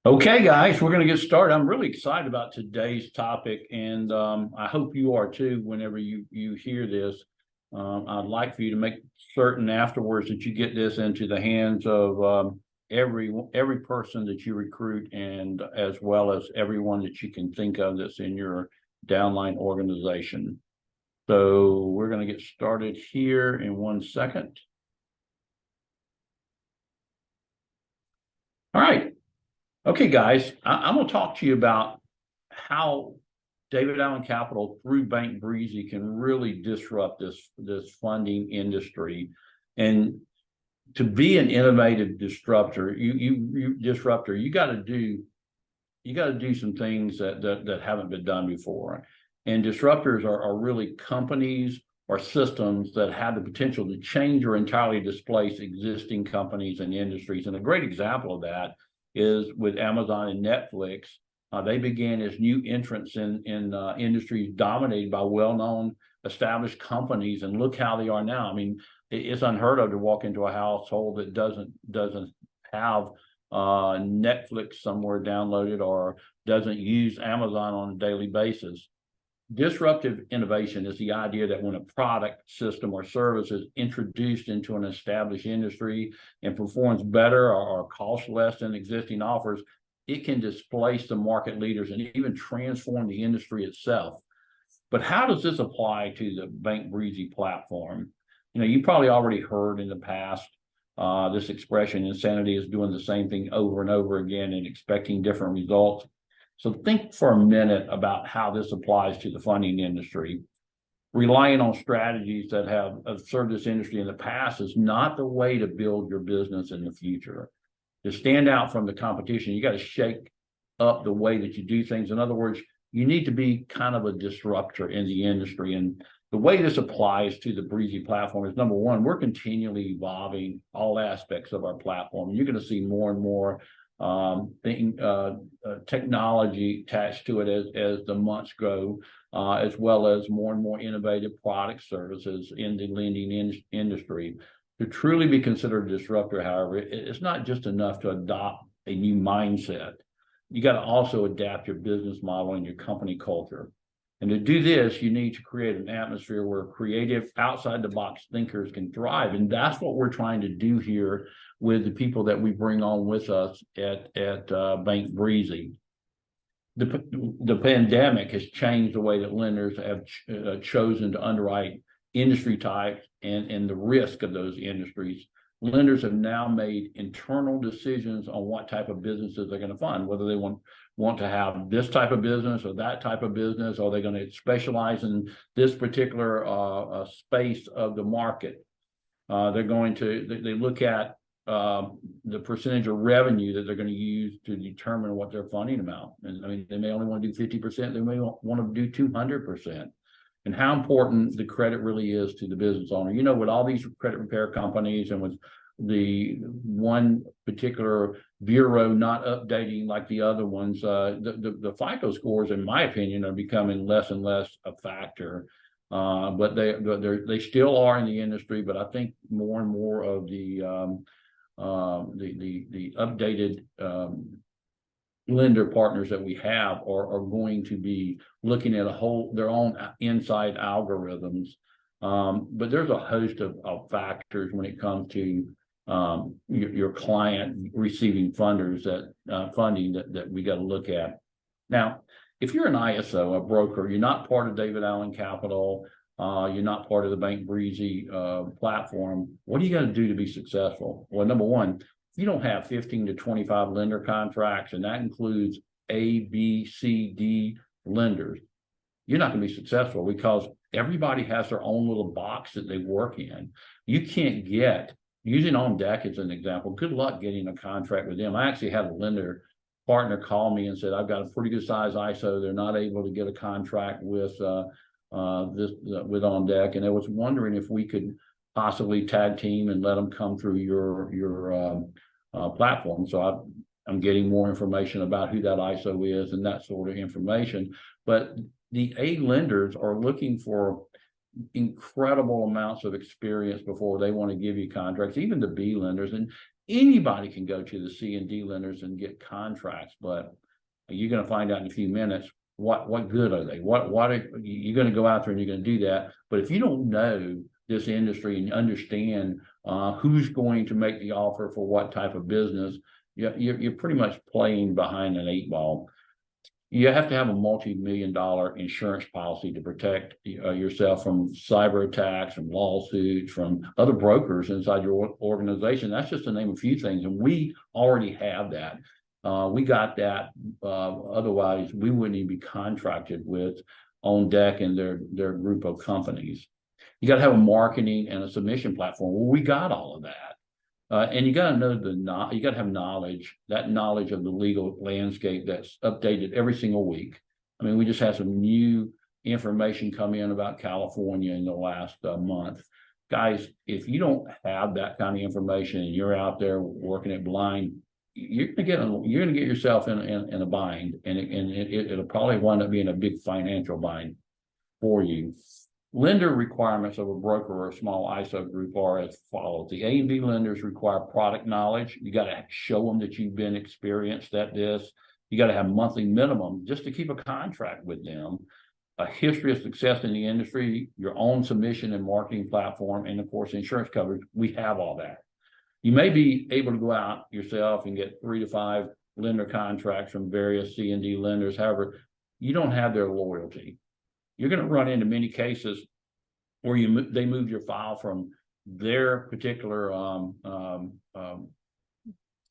Okay, guys, we're going to get started. I'm really excited about today's topic, and I hope you are too. Whenever you hear this, I'd like for you to make certain afterwards that you get this into the hands of every person that you recruit, and as well as everyone that you can think of that's in your downline organization. So we're going to get started here in 1 second. All right. Okay, guys, I'm going to talk to you about how David Allen Capital through Bank Breezy can really disrupt this funding industry. And to be an innovative disruptor, you got to do some things that haven't been done before. And disruptors are really companies or systems that have the potential to change or entirely displace existing companies and industries. And a great example of that is with Amazon and Netflix. They began as new entrants in industries dominated by well-known established companies, and look how they are now. I mean, it's unheard of to walk into a household that doesn't have Netflix somewhere downloaded or doesn't use Amazon on a daily basis. Disruptive innovation is the idea that when a product, system, or service is introduced into an established industry and performs better or costs less than existing offers, it can displace the market leaders and even transform the industry itself. But how does this apply to the Bank Breezy platform? You probably already heard in the past this expression: insanity is doing the same thing over and over again and expecting different results. So think for a minute about how this applies to the funding industry. Relying on strategies that have served this industry in the past is not the way to build your business in the future. To stand out from the competition, you got to shake up the way that you do things. In other words, you need to be kind of a disruptor in the industry. And the way this applies to the Breezy platform is, number one, we're continually evolving all aspects of our platform. You're going to see more and more technology attached to it as the months go, as well as more and more innovative product services in the lending industry. To truly be considered a disruptor, however, it's not just enough to adopt a new mindset. You got to also adapt your business model and your company culture. And to do this, you need to create an atmosphere where creative, outside-the-box thinkers can thrive. And that's what we're trying to do here with the people that we bring on with us at Bank Breezy. The pandemic has changed the way that lenders have chosen to underwrite industry types and the risk of those industries. Lenders have now made internal decisions on what type of businesses they're going to fund, whether they want to have this type of business or that type of business, or they're going to specialize in this particular space of the market. They look at the percentage of revenue that they're going to use to determine what their funding amount. And I mean, they may only want to do 50%, they may want to do 200%. And how important the credit really is to the business owner. With all these credit repair companies and with the one particular bureau not updating like the other ones, the FICO scores, in my opinion, are becoming less and less a factor. But they still are in the industry. But I think more and more of the updated lender partners that we have are going to be looking at their own inside algorithms. But there's a host of factors when it comes to your client receiving funding that we got to look at. Now, if you're an ISO, a broker, you're not part of David Allen Capital, you're not part of the Bank Breezy platform, what do you got to do to be successful? Well, number one, you don't have 15 to 25 lender contracts, and that includes A, B, C, D lenders, you're not going to be successful because everybody has their own little box that they work in. You can't get, using OnDeck as an example, good luck getting a contract with them. I actually had a lender partner call me and said, I've got a pretty good size ISO. They're not able to get a contract with OnDeck, and I was wondering if we could possibly tag team and let them come through your platform. So I'm getting more information about who that ISO is and that sort of information. But the A lenders are looking for incredible amounts of experience before they want to give you contracts, even the B lenders. And Anybody can go to the C and D lenders and get contracts, but you're going to find out in a few minutes what good are they? What are you're going to go out there and you're going to do that? But if you don't know this industry and understand who's going to make the offer for what type of business, you're pretty much playing behind an 8 ball. You have to have a multi-million-dollar insurance policy to protect yourself from cyber attacks, from lawsuits, from other brokers inside your organization. That's just to name a few things, and we already have that. We got that. Otherwise, we wouldn't even be contracted with OnDeck and their group of companies. You got to have a marketing and a submission platform. Well, we got all of that. And you got to know you got to have knowledge of the legal landscape that's updated every single week. I mean, we just had some new information come in about California in the last month. Guys, if you don't have that kind of information and you're out there working it blind, you're gonna get yourself in a bind, and it'll probably wind up being a big financial bind for you. Lender requirements of a broker or a small ISO group are as follows. The A and B lenders require product knowledge. You got to show them that you've been experienced at this. You got to have monthly minimum just to keep a contract with them. A history of success in the industry, your own submission and marketing platform, and of course, insurance coverage. We have all that. You may be able to go out yourself and get 3 to 5 lender contracts from various C and D lenders. However, you don't have their loyalty. You're going to run into many cases where they move your file from their particular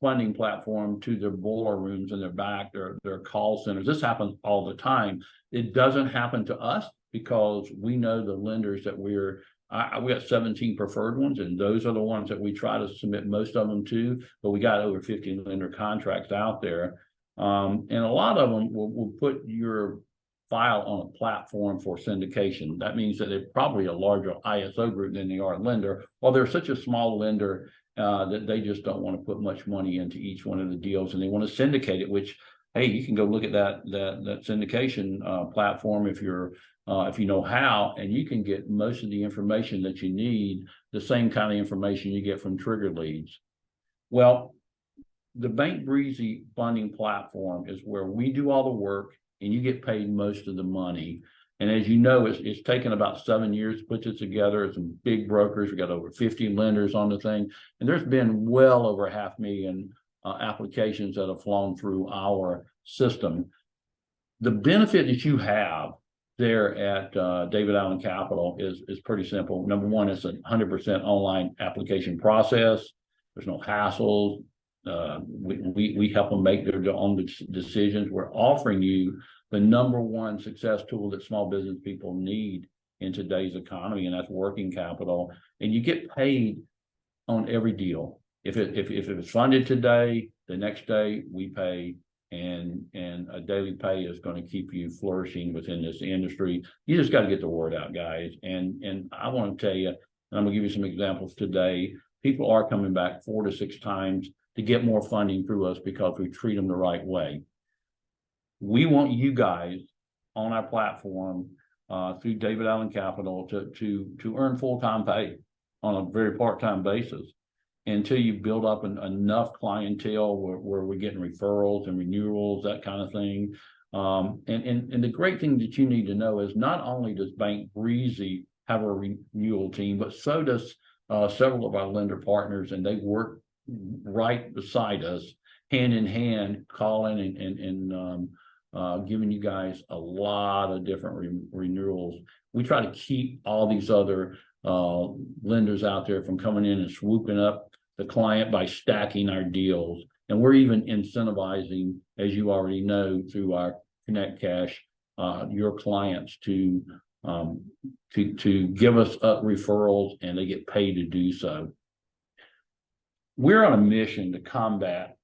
funding platform to their boiler rooms in their back, their call centers. This happens all the time. It doesn't happen to us because we know the lenders that we got 17 preferred ones, and those are the ones that we try to submit most of them to, but we got over 50 lender contracts out there. And a lot of them will put your file on a platform for syndication. That means that they're probably a larger ISO group than they are a lender, or they're such a small lender that they just don't want to put much money into each one of the deals, and they want to syndicate it, which, hey, you can go look at that syndication platform if you know how, and you can get most of the information that you need, the same kind of information you get from Trigger Leads. Well, the Bank Breezy funding platform is where we do all the work and you get paid most of the money. And as you know, it's taken about 7 years to put this together. It's some big brokers. We got over 50 lenders on the thing, and there's been well over 500,000 applications that have flown through our system. The benefit that you have there at David Allen Capital is pretty simple. Number one, it's a 100% online application process. There's no hassles. We help them make their own decisions. We're offering you the #1 success tool that small business people need in today's economy, and that's working capital. And you get paid on every deal. If it's funded today, the next day we pay, and a daily pay is going to keep you flourishing within this industry. You just got to get the word out, guys. And I want to tell you, and I'm going to give you some examples today. People are coming back 4 to 6 times to get more funding through us because we treat them the right way. We want you guys on our platform through David Allen Capital to earn full-time pay on a very part-time basis until you build up enough clientele where we're getting referrals and renewals, that kind of thing. And the great thing that you need to know is not only does Bank Breezy have a renewal team, but so does several of our lender partners, and they work right beside us, hand in hand, calling and giving you guys a lot of different renewals. We try to keep all these other lenders out there from coming in and swooping up the client by stacking our deals. And we're even incentivizing, as you already know, through our Connect Cash, your clients to give us referrals, and they get paid to do so. We're on a mission to combat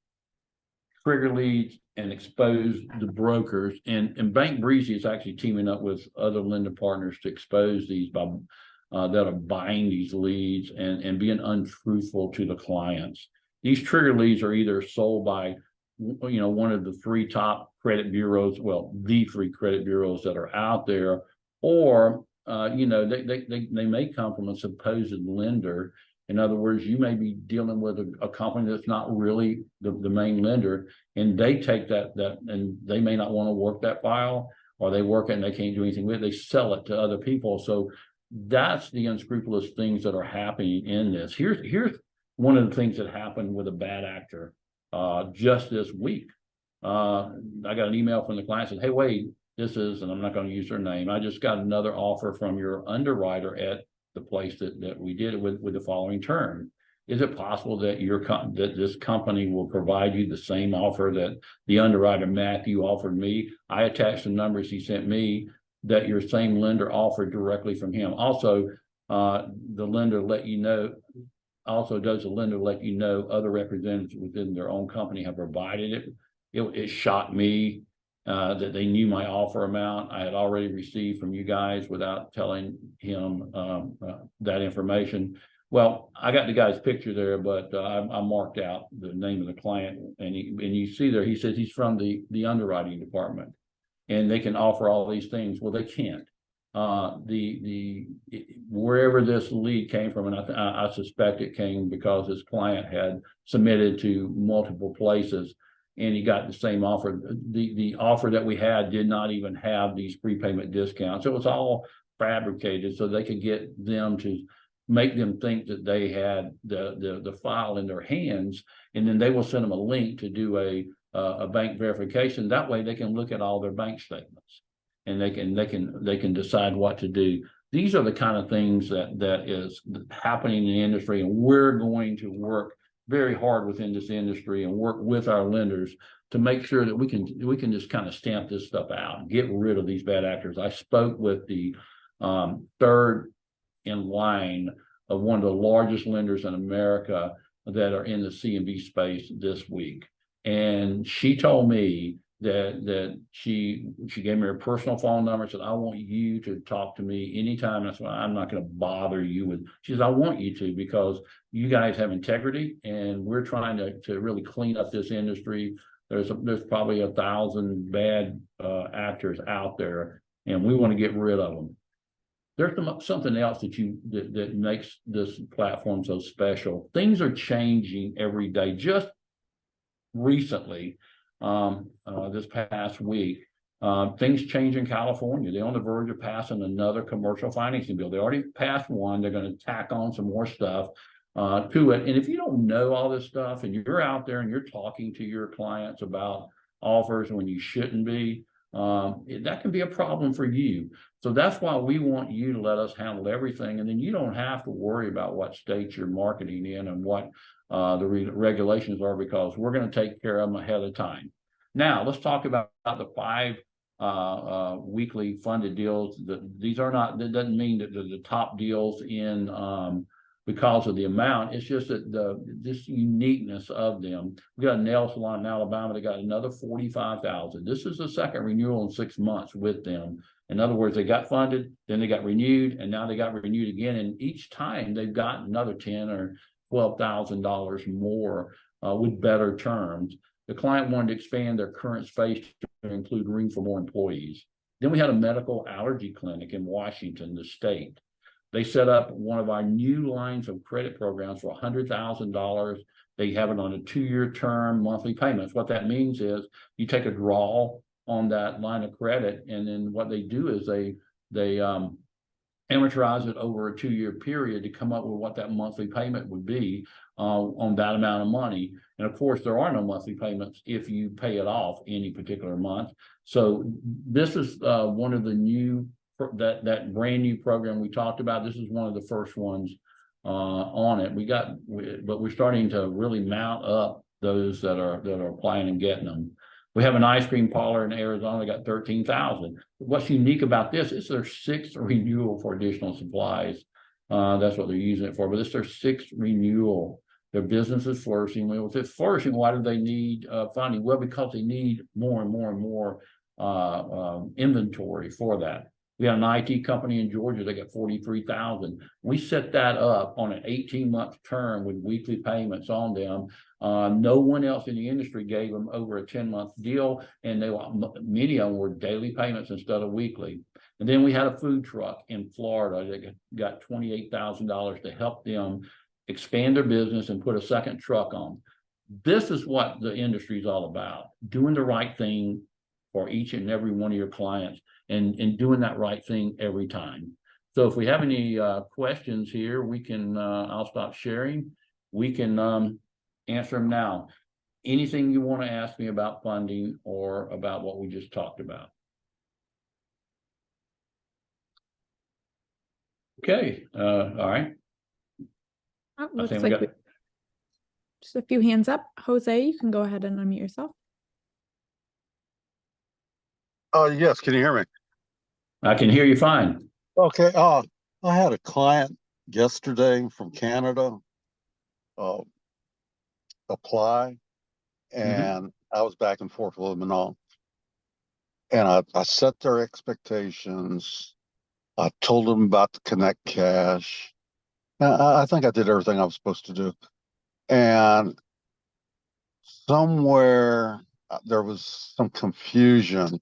Trigger Leads and expose the brokers, and Bank Breezy is actually teaming up with other lender partners to expose these that are buying these leads and being untruthful to the clients. These Trigger Leads are either sold by one of the 3 top credit bureaus, well, the 3 credit bureaus that are out there, or they may come from a supposed lender In other words, you may be dealing with a company that's not really the main lender, and they take that and they may not want to work that file, or they work it and they can't do anything with it. They sell it to other people. So that's the unscrupulous things that are happening in this. Here's one of the things that happened with a bad actor just this week. I got an email from the client saying, "Hey, Wade, this is," and I'm not going to use their name, "I just got another offer from your underwriter at the place that we did it with the following term. Is it possible that that this company will provide you the same offer that the underwriter Matthew offered me?" I attached the numbers he sent me that your same lender offered directly from him. Also, the lender let you know. Also, does the lender let you know other representatives within their own company have provided it? It shocked me that they knew my offer amount I had already received from you guys without telling him that information. Well, I got the guy's picture there, but I marked out the name of the client, and you see there, he says he's from the underwriting department, and they can offer all these things. Well, they can't. Wherever this lead came from, and I suspect it came because his client had submitted to multiple places, and he got the same offer. The offer that we had did not even have these prepayment discounts. It was all fabricated so they could get them to make them think that they had the file in their hands, and then they will send them a link to do a bank verification. That way they can look at all their bank statements, and they can decide what to do. These are the kind of things that is happening in the industry, and we're going to work very hard within this industry and work with our lenders to make sure that we can just kind of stamp this stuff out and get rid of these bad actors. I spoke with the third in line of one of the largest lenders in America that are in the C&B space this week, and she told me that she gave me her personal phone number, said, "I want you to talk to me anytime." That's why I'm not going to bother you with. She says, "I want you to, because you guys have integrity, and we're trying to really clean up this industry. There's probably 1,000 bad actors out there, and we want to get rid of them." There's something else that makes this platform so special. Things are changing every day. Just recently, this past week, things change in California. They're on the verge of passing another commercial financing bill. They already passed one. They're going to tack on some more stuff to it. And if you don't know all this stuff, and you're out there and you're talking to your clients about offers when you shouldn't be, that can be a problem for you. So that's why we want you to let us handle everything, and then you don't have to worry about what state you're marketing in and what the regulations are, because we're going to take care of them ahead of time. Now, let's talk about the 5 weekly funded deals. These are not, that doesn't mean that they're the top deals in because of the amount. It's just that this uniqueness of them. We got a nail salon in Alabama. They got another $45,000. This is the second renewal in 6 months with them. In other words, they got funded, then they got renewed, and now they got renewed again. And each time they've got another $10,000 or $12,000 more with better terms. The client wanted to expand their current space to include room for more employees. Then we had a medical allergy clinic in Washington, the state. They set up one of our new lines of credit programs for $100,000. They have it on a 2-year term, monthly payments. What that means is you take a draw on that line of credit, and then what they do is they amortize it over a 2-year period to come up with what that monthly payment would be on that amount of money. And of course, there are no monthly payments if you pay it off any particular month. So this is one of the new, that brand new program we talked about. This is one of the first ones on it. But we're starting to really mount up those that are applying and getting them. We have an ice cream parlor in Arizona. They got 13,000. What's unique about this is their 6th renewal for additional supplies. That's what they're using it for. But this is their 6th renewal. Their business is flourishing. Well, if it's flourishing, why do they need funding? Well, because they need more and more and more inventory for that. We have an IT company in Georgia. They got 43,000. We set that up on an 18-month term with weekly payments on them. No one else in the industry gave them over a 10-month deal, and many of them were daily payments instead of weekly. And then we had a food truck in Florida that got $28,000 to help them expand their business and put a second truck on. This is what the industry is all about, doing the right thing for each and every one of your clients and doing that right thing every time. So if we have any questions here, we can, I'll stop sharing. We can answer them now. Anything you want to ask me about funding or about what we just talked about? Okay, all right. Oh, looks like just a few hands up. Jose, you can go ahead and unmute yourself. Yes, can you hear me? I can hear you fine. Okay, I had a client yesterday from Canada apply, and I was back and forth with them and all. And I set their expectations. I told them about the Connect Cash. I think I did everything I was supposed to do. And somewhere there was some confusion.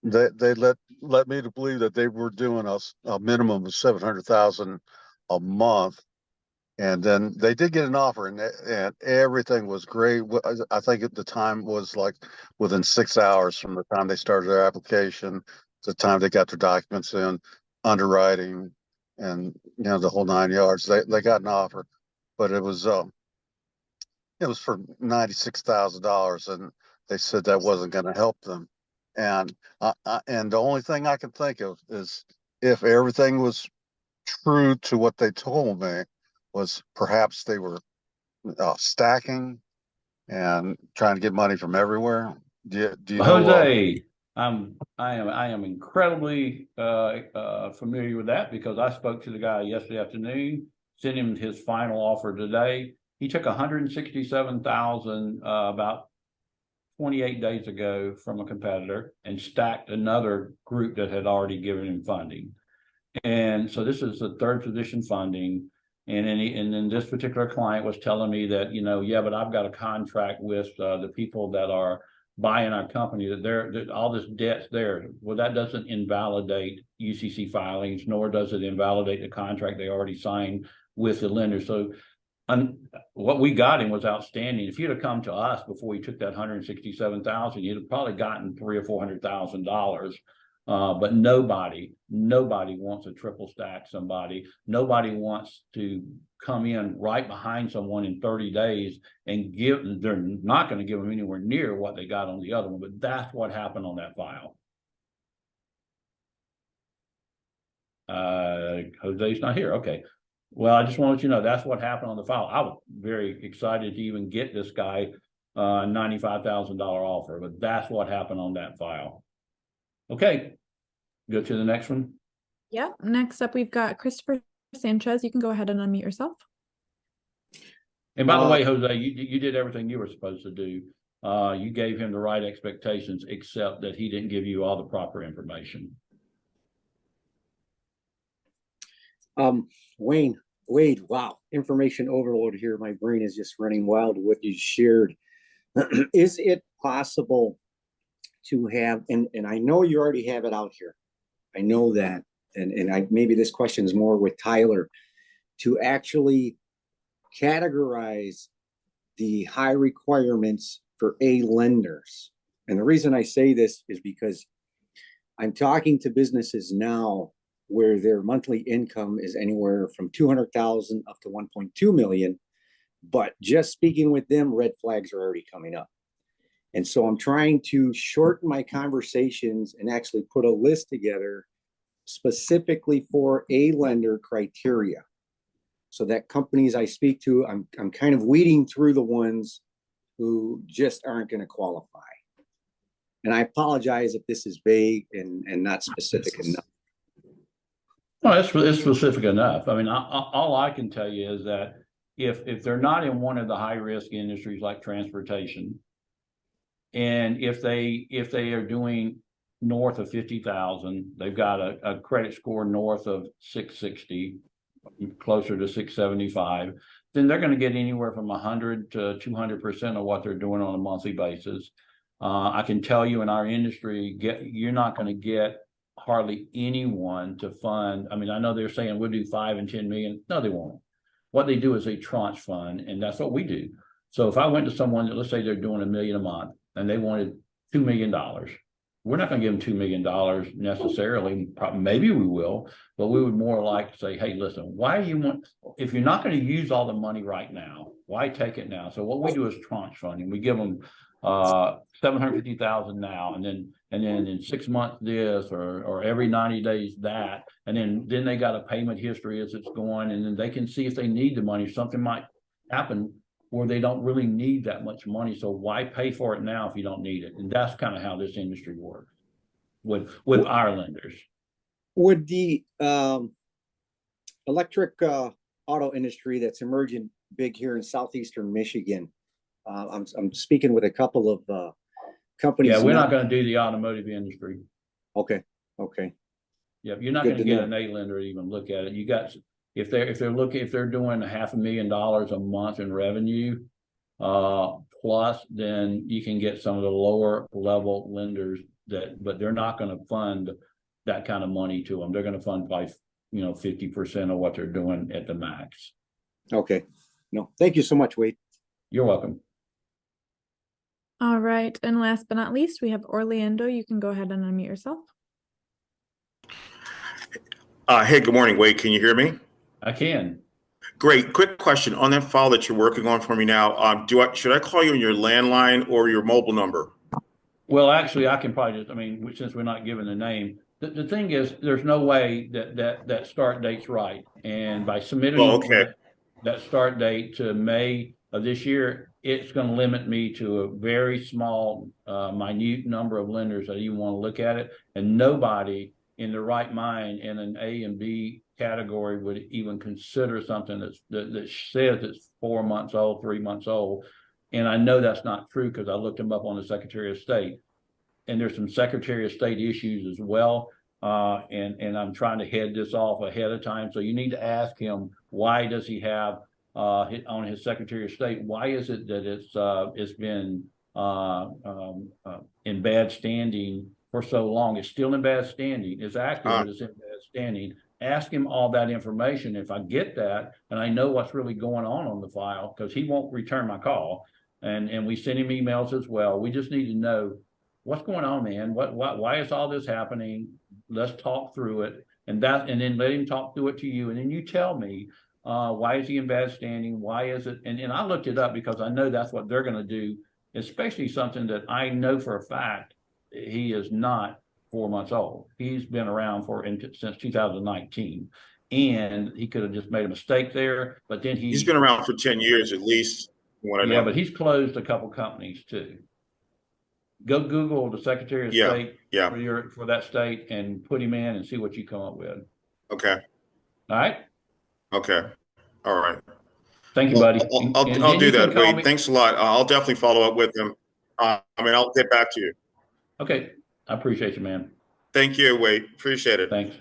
They let me to believe that they were doing a minimum of 700,000 a month, and then they did get an offer, and everything was great. I think at the time was like within 6 hours from the time they started their application to the time they got their documents in, underwriting, and the whole 9 yards. They got an offer, but it was for $96,000, and they said that wasn't going to help them. And and the only thing I can think of is if everything was true to what they told me, was perhaps they were stacking and trying to get money from everywhere. Do you know? Jose, I am incredibly familiar with that because I spoke to the guy yesterday afternoon, sent him his final offer today. He took 167,000 about 28 days ago from a competitor and stacked another group that had already given him funding. And so this is the third position funding. And then this particular client was telling me that, yeah, but I've got a contract with the people that are buying our company, that all this debt's there. Well, that doesn't invalidate UCC filings, nor does it invalidate the contract they already signed with the lender. So what we got him was outstanding. If you'd have come to us before he took that 167,000, you'd have probably gotten $300,000 or $400,000. But nobody wants to triple stack somebody. Nobody wants to come in right behind someone in 30 days and they're not going to give them anywhere near what they got on the other one. But that's what happened on that file. Jose's not here. Okay. Well, I just want to let you know that's what happened on the file. I was very excited to even get this guy a $95,000 offer, but that's what happened on that file. Okay, go to the next one. Yeah, next up we've got Christopher Sanchez. You can go ahead and unmute yourself. And by the way, Jose, you did everything you were supposed to do. You gave him the right expectations, except that he didn't give you all the proper information. Wade, wow, information overload here. My brain is just running wild with what you shared. Is it possible to have, and I know you already have it out here, I know that, and maybe this question is more with Tyler, to actually categorize the high requirements for A lenders. And the reason I say this is because I'm talking to businesses now where their monthly income is anywhere from 200,000 up to 1.2 million. But just speaking with them, red flags are already coming up. And so I'm trying to shorten my conversations and actually put a list together specifically for A lender criteria, so that companies I speak to, I'm kind of weeding through the ones who just aren't going to qualify. And I apologize if this is vague and not specific enough. No, it's specific enough. I mean, all I can tell you is that if they're not in one of the high risk industries like transportation, and if they are doing north of 50,000, they've got a credit score north of 660, closer to 675, then they're going to get anywhere from 100 to 200% of what they're doing on a monthly basis. I can tell you in our industry, you're not going to get hardly anyone to fund. I mean, I know they're saying we'll do 5 and 10 million. No, they won't. what they do is they tranche fund, and that's what we do. So if I went to someone that, let's say they're doing $1 million a month and they wanted $2 million, we're not going to give them $2 million necessarily. Maybe we will, but we would more like to say, hey, listen, why do you want, if you're not going to use all the money right now, why take it now? So what we do is tranche funding. We give them 750,000 now, and then in 6 months this, or every 90 days that, and then they got a payment history as it's going, and then they can see if they need the money. Something might happen where they don't really need that much money. So why pay for it now if you don't need it? And that's kind of how this industry works with our lenders. Would the electric auto industry that's emerging big here in southeastern Michigan, I'm speaking with a couple of companies. Yeah, we're not going to do the automotive industry. Okay. Yeah, you're not going to get an A lender to even look at it. You got, if they're doing $500,000 a month in revenue, plus, then you can get some of the lower level lenders but they're not going to fund that kind of money to them. They're going to fund by 50% of what they're doing at the max. Okay. No, thank you so much, Wade. You're welcome. All right, and last but not least, we have Orlando. You can go ahead and unmute yourself. Hey, good morning, Wade. Can you hear me? I can. Great. Quick question on that file that you're working on for me now. Should I call you on your landline or your mobile number? Well, actually, I can probably just, since we're not given the name, the thing is, there's no way that start date's right. And by submitting that start date to May of this year, it's going to limit me to a very small, minute number of lenders that even want to look at it. And nobody in the right mind in an A and B category would even consider something that says it's 4 months old, 3 months old. And I know that's not true because I looked them up on the Secretary of State, and there's some Secretary of State issues as well. And I'm trying to head this off ahead of time. So you need to ask him, why does he have on his Secretary of State, why is it that it's been in bad standing for so long? It's still in bad standing. It's active, but it's in bad standing. Ask him all that information. If I get that, and I know what's really going on the file, because he won't return my call, and we send him emails as well. We just need to know what's going on, man. Why is all this happening? Let's talk through it, and then let him talk through it to you, and then you tell me why is he in bad standing? Why is it? And I looked it up because I know that's what they're going to do, especially something that I know for a fact he is not 4 months old. He's been around since 2019, and he could have just made a mistake there. But then he's been around for 10 years at least. What I know. Yeah, but he's closed a couple companies too. Go Google the Secretary of State for that state and put him in and see what you come up with. Okay. All right. Okay. All right. Thank you, buddy. I'll do that, Wade. Thanks a lot. I'll definitely follow up with him. I'll get back to you. Okay. I appreciate you, man. Thank you, Wade. Appreciate it. Thanks.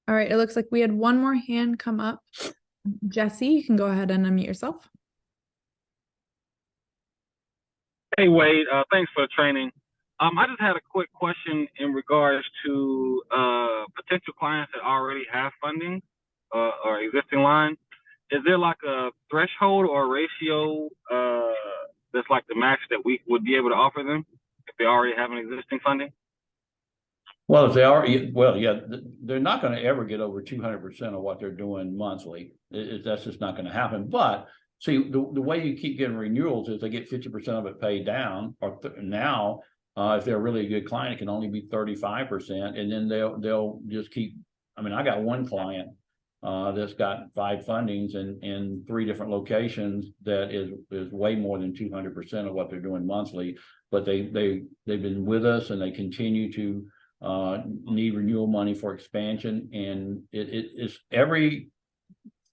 All right. It looks like we had one more hand come up. Jesse, you can go ahead and unmute yourself. Hey, Wade. Thanks for the training. I just had a quick question in regards to potential clients that already have funding or existing line. Is there like a threshold or a ratio that's like the max that we would be able to offer them if they already have an existing funding? Well, if they are, yeah, they're not going to ever get over 200% of what they're doing monthly. That's just not going to happen. But see, the way you keep getting renewals is they get 50% of it paid down, or now, if they're really a good client, it can only be 35%, and then they'll just keep. I mean, I got one client that's got 5 fundings in 3 different locations that is way more than 200% of what they're doing monthly. But they've been with us, and they continue to need renewal money for expansion, and it's every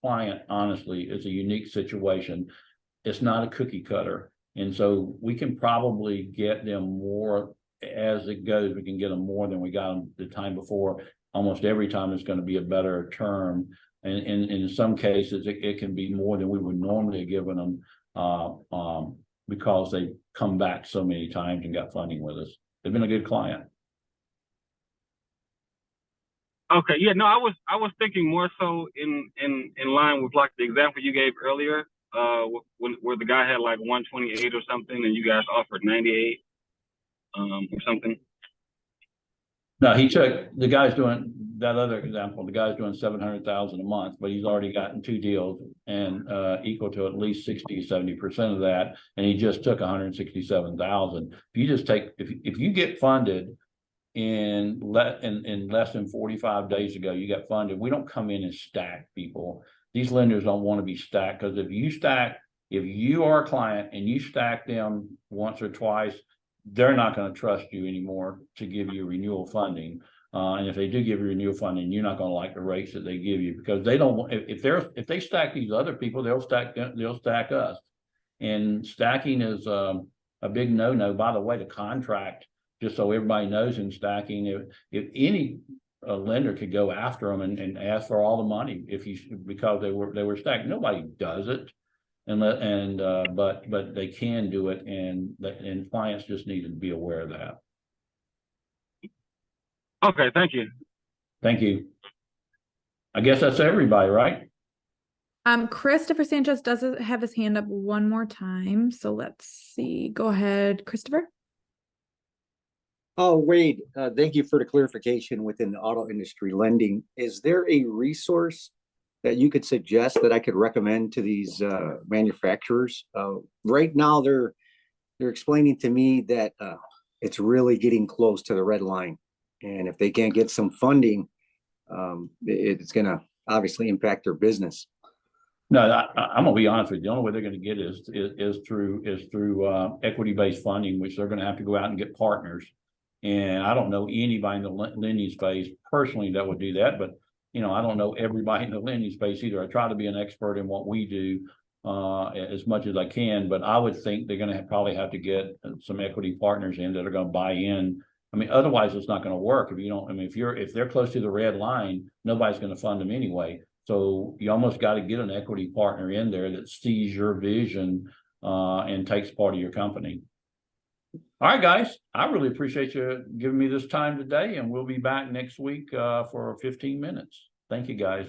client, honestly, is a unique situation. It's not a cookie cutter, and so we can probably get them more as it goes. We can get them more than we got them the time before. Almost every time it's going to be a better term, and in some cases it can be more than we would normally have given them because they come back so many times and got funding with us. They've been a good client. Okay, yeah, no, I was thinking more so in line with like the example you gave earlier, when where the guy had like 128 or something, and you guys offered 98, or something. No, he took, the guy's doing, that other example, the guy's doing 700,000 a month, but he's already gotten 2 deals and equal to at least 60-70% of that, and he just took 167,000. If you just take, if you get funded in less than 45 days ago, you got funded. We don't come in and stack people. These lenders don't want to be stacked, because if you are a client and you stack them once or twice, they're not going to trust you anymore to give you renewal funding. And if they do give you renewal funding, you're not going to like the rates that they give you, because they don't want, if they stack these other people, they'll stack us. And stacking is a big no-no. By the way, the contract, just so everybody knows, in stacking, if any lender could go after them and ask for all the money because they were stacked. Nobody does it. But they can do it, and clients just need to be aware of that. Okay, thank you. Thank you. I guess that's everybody, right? Christopher Sanchez does have his hand up one more time, so let's see. Go ahead, Christopher. Oh, Wade, thank you for the clarification within the auto industry lending. Is there a resource that you could suggest that I could recommend to these manufacturers? Right now, they're explaining to me that it's really getting close to the red line, and if they can't get some funding, it's going to obviously impact their business. No, I'm gonna be honest with you. The only way they're gonna get is through equity-based funding, which they're gonna have to go out and get partners. And I don't know anybody in the lending space personally that would do that, but I don't know everybody in the lending space either. I try to be an expert in what we do as much as I can, but I would think they're gonna probably have to get some equity partners in that are gonna buy in. I mean, otherwise it's not gonna work. If you don't, I mean, if they're close to the red line, nobody's gonna fund them anyway. So you almost got to get an equity partner in there that sees your vision and takes part of your company. All right, guys, I really appreciate you giving me this time today, and we'll be back next week for 15 minutes. Thank you, guys.